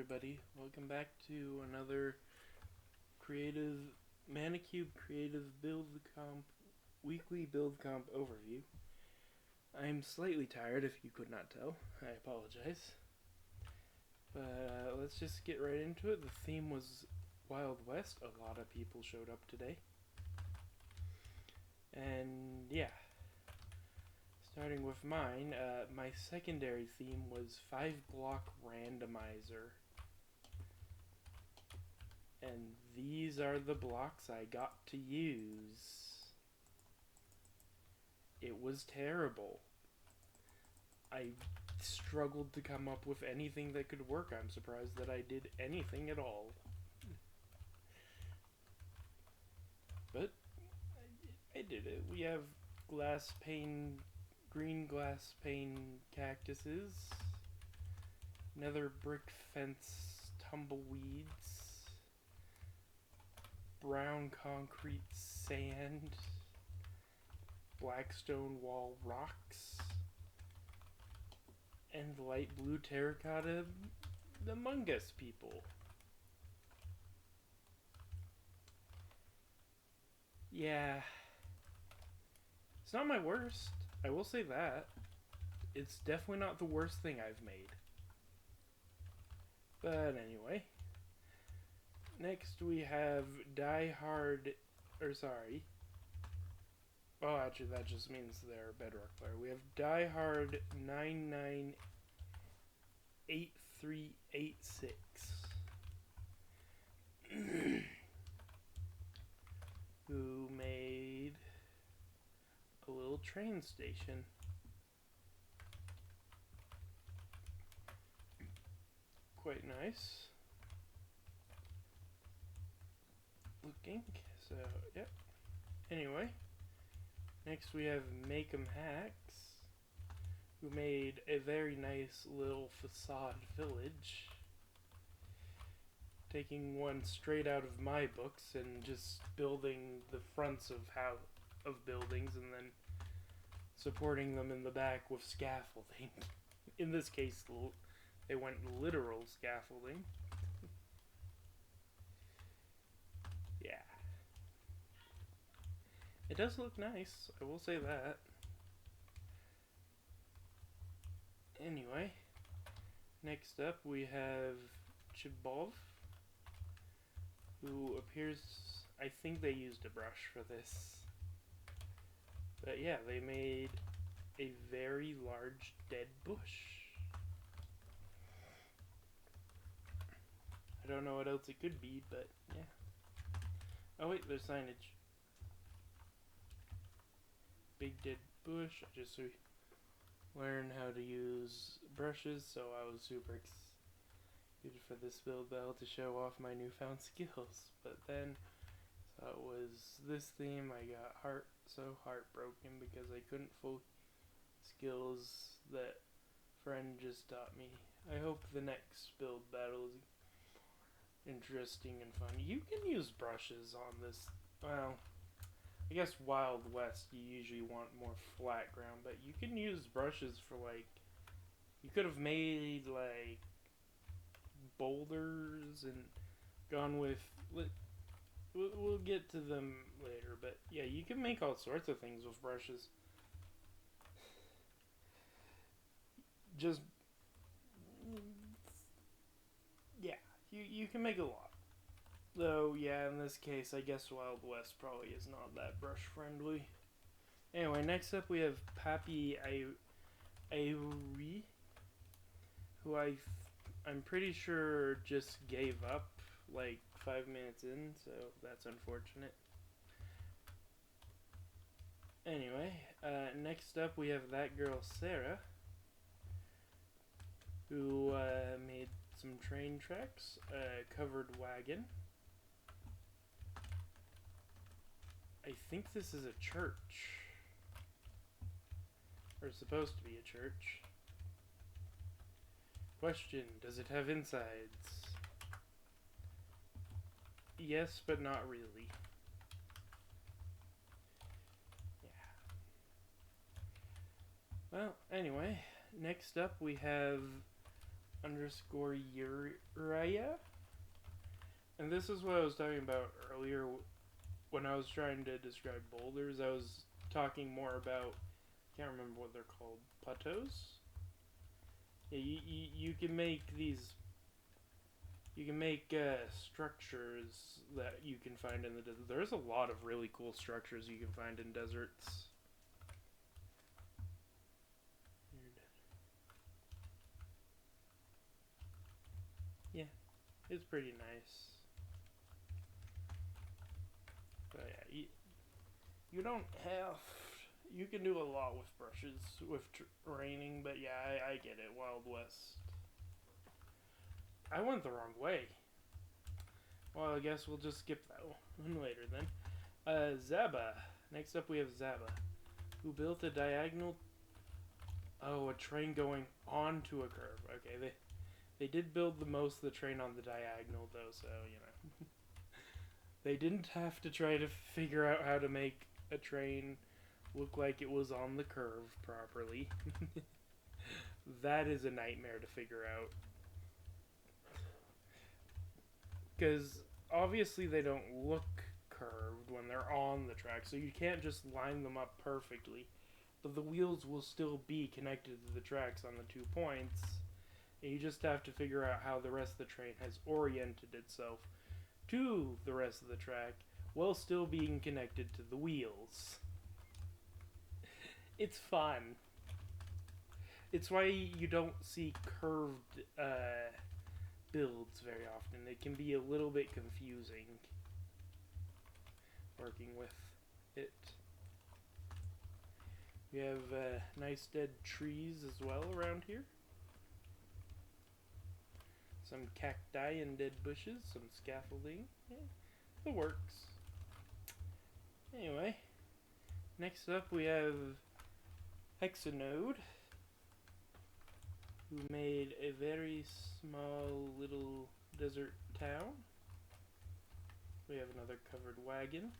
everybody. Welcome back to another creative Manacube creative build comp weekly build comp overview. I'm slightly tired if you could not tell. I apologize. But let's just get right into it. The theme was Wild West. A lot of people showed up today. And yeah. Starting with mine, my secondary theme was 5-block randomizer. And these are the blocks I got to use. It was terrible. I struggled to come up with anything that could work. I'm surprised that I did anything at all. But I did it. We have glass pane, green glass pane cactuses, nether brick fence tumbleweeds, brown concrete sand, black stone wall rocks, and light blue terracotta Among Us people. Yeah. It's not my worst. I will say that. It's definitely not the worst thing I've made. But anyway. Next we have Die Hard, oh, actually that just means they're Bedrock player. We have Die Hard 998386. Who made a little train station. Quite nice looking. So, yep. Anyway, next we have Make'em Hacks, who made a very nice little facade village, taking one straight out of my books and just building the fronts of buildings and then supporting them in the back with scaffolding. In this case, they went literal scaffolding. Yeah. It does look nice, I will say that. Anyway, next up we have Chibov, who appears, I think they used a brush for this. But yeah, they made a very large dead bush. I don't know what else it could be, but yeah. Oh wait, there's signage. Big dead bush. I just learned how to use brushes, so I was super excited for this build battle to show off my newfound skills. But then, so it was this theme, I got so heartbroken because I couldn't full skills that friend just taught me. I hope the next build battle is interesting and fun. You can use brushes on this. Well, I guess Wild West you usually want more flat ground, but you can use brushes for like, you could have made like boulders and gone with, we'll get to them later, but yeah, you can make all sorts of things with brushes. Just, yeah, you can make a lot. Though, yeah, in this case, I guess Wild West probably is not that brush friendly. Anyway, next up we have Pappy Auri, who I'm pretty sure just gave up like 5 minutes in, so that's unfortunate. Anyway, next up we have that girl Sarah, who made some train tracks, covered wagon. I think this is a church, or supposed to be a church. Question, does it have insides? Yes, but not really. Yeah. Well, anyway, next up we have underscore Uriah. And this is what I was talking about earlier when I was trying to describe boulders. I was talking more about, I can't remember what they're called, plateaus? Yeah, you can make these, you can make structures that you can find in the desert. There's a lot of really cool structures you can find in deserts. Yeah, it's pretty nice. But yeah, you don't have, you can do a lot with brushes with training, but yeah, I get it. Wild West. I went the wrong way. Well, I guess we'll just skip that one later then. Zaba. Next up we have Zaba, who built a diagonal. Oh, a train going onto a curve. Okay, they did build the most of the train on the diagonal though, so you know. They didn't have to try to figure out how to make a train look like it was on the curve properly. That is a nightmare to figure out. Because obviously they don't look curved when they're on the track, so you can't just line them up perfectly. But the wheels will still be connected to the tracks on the 2 points, and you just have to figure out how the rest of the train has oriented itself to the rest of the track while still being connected to the wheels. It's fun. It's why you don't see curved builds very often. It can be a little bit confusing working with it. We have nice dead trees as well around here. Some cacti and dead bushes, some scaffolding. Yeah, it works. Anyway, next up we have Hexanode, who made a very small little desert town. We have another covered wagon.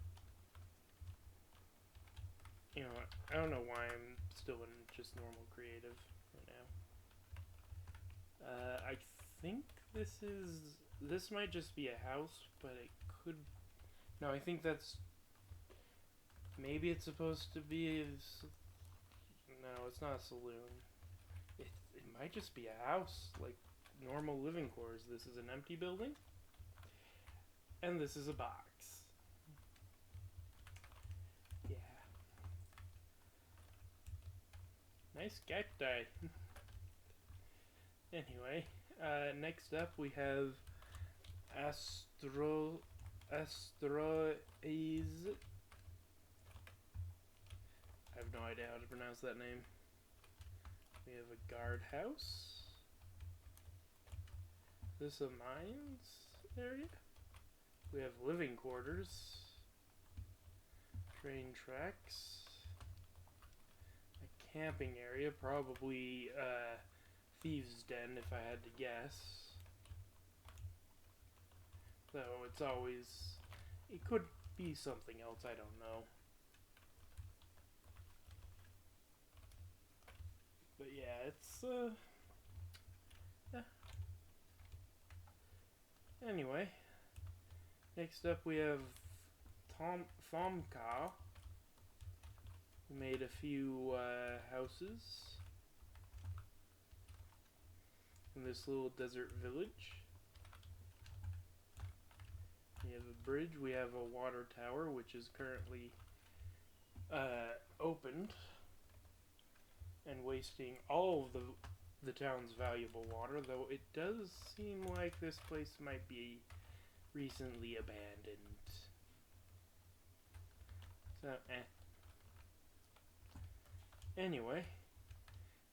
You know what? I don't know why I'm still in just normal creative right now. I think this might just be a house, but it could. No, I think that's. Maybe it's supposed to be. No, it's not a saloon. It might just be a house, like normal living quarters. This is an empty building, and this is a box. Yeah. Nice cacti. Anyway, next up we have Astroes. I have no idea how to pronounce that name. We have a guardhouse. Is this a mines area? We have living quarters. Train tracks. A camping area, probably thieves' den if I had to guess. So it's always, it could be something else, I don't know. But yeah, it's yeah. Anyway, next up we have Thomka, who made a few houses in this little desert village. We have a bridge, we have a water tower, which is currently opened and wasting all of the town's valuable water, though it does seem like this place might be recently abandoned. So, Anyway,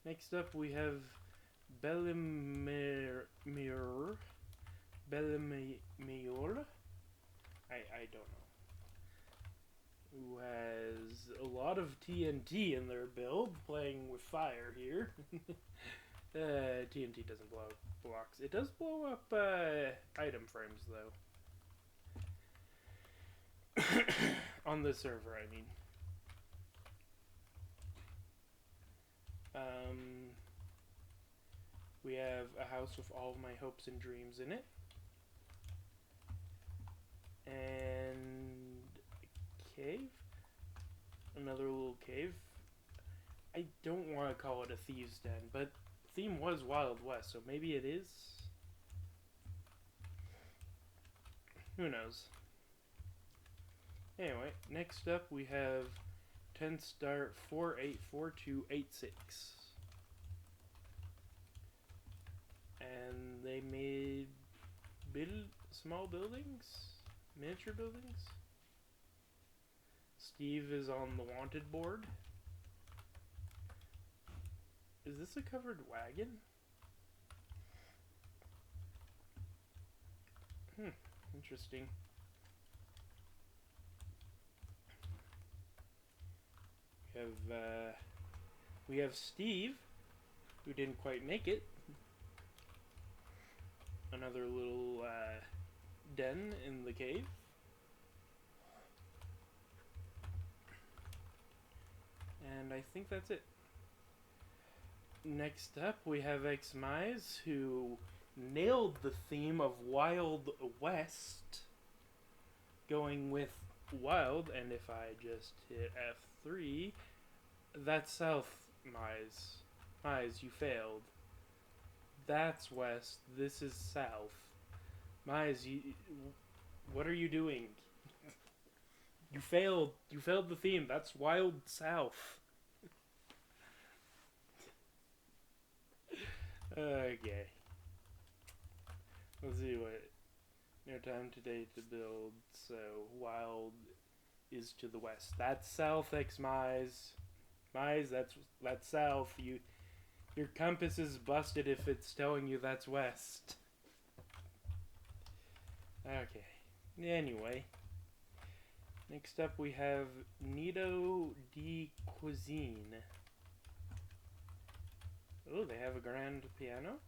next up we have Bellemere. I don't know. Who has a lot of TNT in their build, playing with fire here. TNT doesn't blow up blocks. It does blow up item frames, though. On the server, I mean. We have a house with all of my hopes and dreams in it. And a cave. Another little cave. I don't want to call it a thieves' den, but theme was Wild West, so maybe it is? Who knows? Anyway, next up we have 10 start 484286. And they made small buildings? Miniature buildings? Steve is on the wanted board. Is this a covered wagon? Interesting. We have Steve, who didn't quite make it. Another little den in the cave. And I think that's it. Next up, we have Xmize, who nailed the theme of Wild West, going with Wild, and if I just hit F3, that's South, Mize. Mize, you failed. That's West, this is South. Mize, what are you doing? You failed the theme, that's Wild South. Okay. Let's see what. No time today to build, so Wild is to the west. That's South, Xmize. Mize, that's South. Your compass is busted if it's telling you that's west. Okay. Anyway. Next up we have Nido de Cuisine. Oh, they have a grand piano.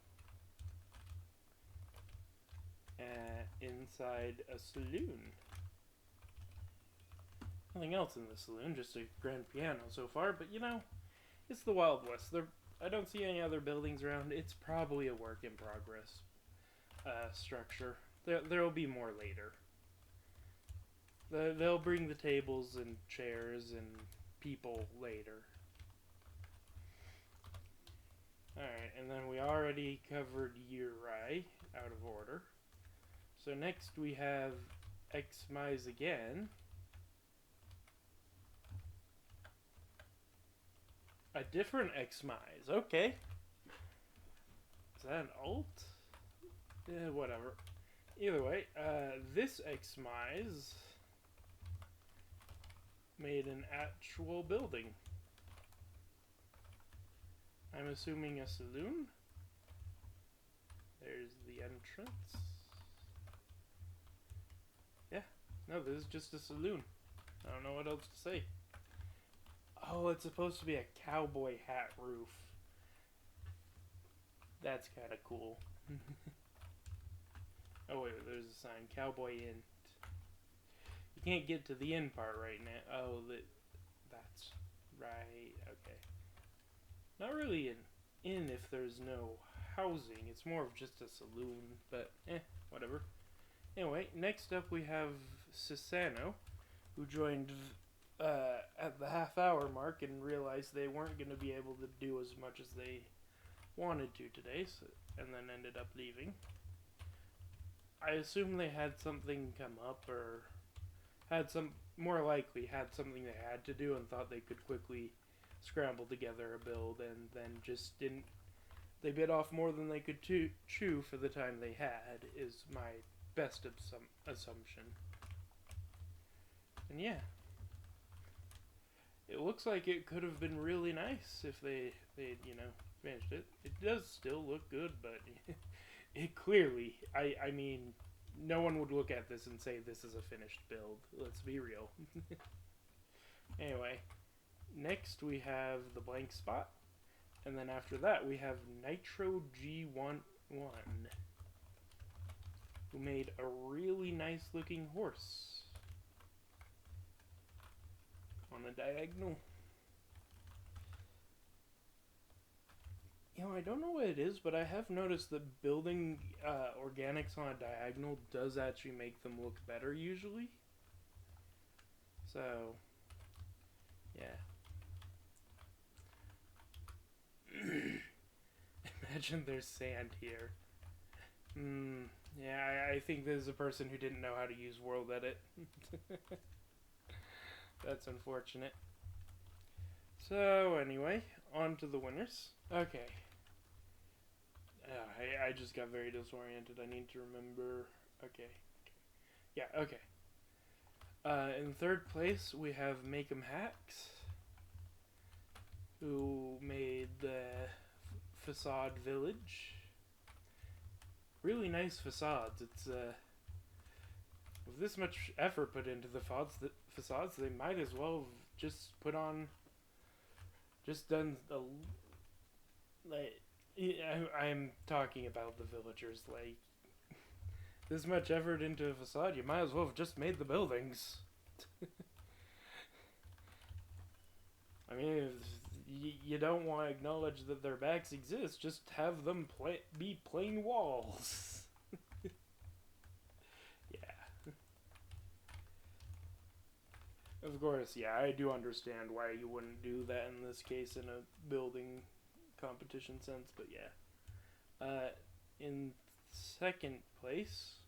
Inside a saloon. Nothing else in the saloon, just a grand piano so far, but you know, it's the Wild West. I don't see any other buildings around. It's probably a work in progress structure. There'll be more later. They'll bring the tables and chairs and people later. Alright, and then we already covered Uri, out of order. So next we have Xmize again. A different Xmize, okay. Is that an alt? Yeah, whatever. Either way, this Xmize made an actual building. I'm assuming a saloon. There's the entrance. Yeah, no, this is just a saloon. I don't know what else to say. Oh, it's supposed to be a cowboy hat roof. That's kind of cool. Oh wait, there's a sign, Cowboy Inn. You can't get to the inn part right now. Oh, that's right. Okay. Not really an inn if there's no housing. It's more of just a saloon, but whatever. Anyway, next up we have Cesano, who joined at the half-hour mark and realized they weren't going to be able to do as much as they wanted to today, and then ended up leaving. I assume they had something come up, or more likely had something they had to do and thought they could quickly scramble together a build, and then just didn't. They bit off more than they could chew for the time they had, is my best assumption. And yeah, it looks like it could have been really nice if they finished it. It does still look good, but it clearly, I mean, no one would look at this and say this is a finished build. Let's be real. Anyway, next we have the blank spot, and then after that we have Nitro G11, who made a really nice looking horse on a diagonal. I don't know what it is, but I have noticed that building organics on a diagonal does actually make them look better usually. So, yeah. Imagine there's sand here. Yeah, I think there's a person who didn't know how to use World Edit. That's unfortunate. So, anyway, on to the winners. Okay. I just got very disoriented. I need to remember. Okay. Yeah, okay. In third place, we have Make 'em Hacks, who made the facade village. Really nice facades. It's with this much effort put into the facades, they might as well have just done a like. I'm talking about the villagers. Like, this much effort into a facade, you might as well have just made the buildings. I mean, if you don't want to acknowledge that their backs exist, just have them be plain walls. Yeah. Of course, yeah, I do understand why you wouldn't do that in this case in a building competition sense, but yeah. In second place,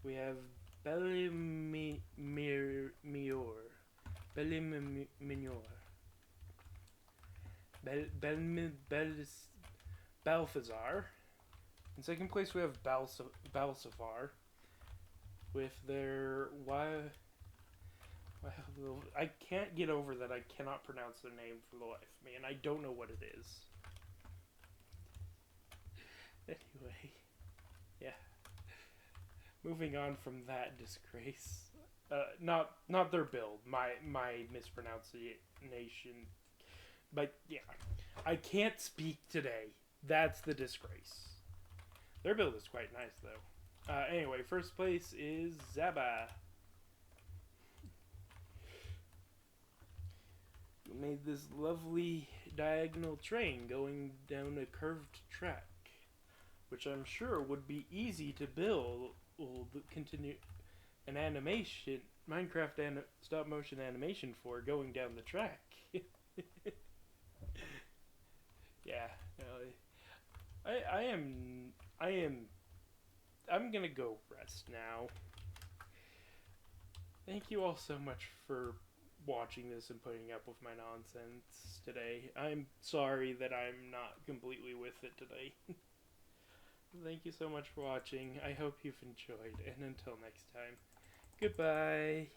we have Belimior. Balthazar. In second place, we have Balsafar with their I can't get over that I cannot pronounce their name for the life of me, and I don't know what it is. Anyway, yeah. Moving on from that disgrace. Not their build. My mispronunciation. But yeah, I can't speak today. That's the disgrace. Their build is quite nice though. Anyway, first place is Zaba. Who made this lovely diagonal train going down a curved track, which I'm sure would be easy to build. Will continue an animation, Minecraft stop motion animation for going down the track. Yeah, no, I'm gonna go rest now. Thank you all so much for watching this and putting up with my nonsense today. I'm sorry that I'm not completely with it today. Thank you so much for watching. I hope you've enjoyed, and until next time, goodbye.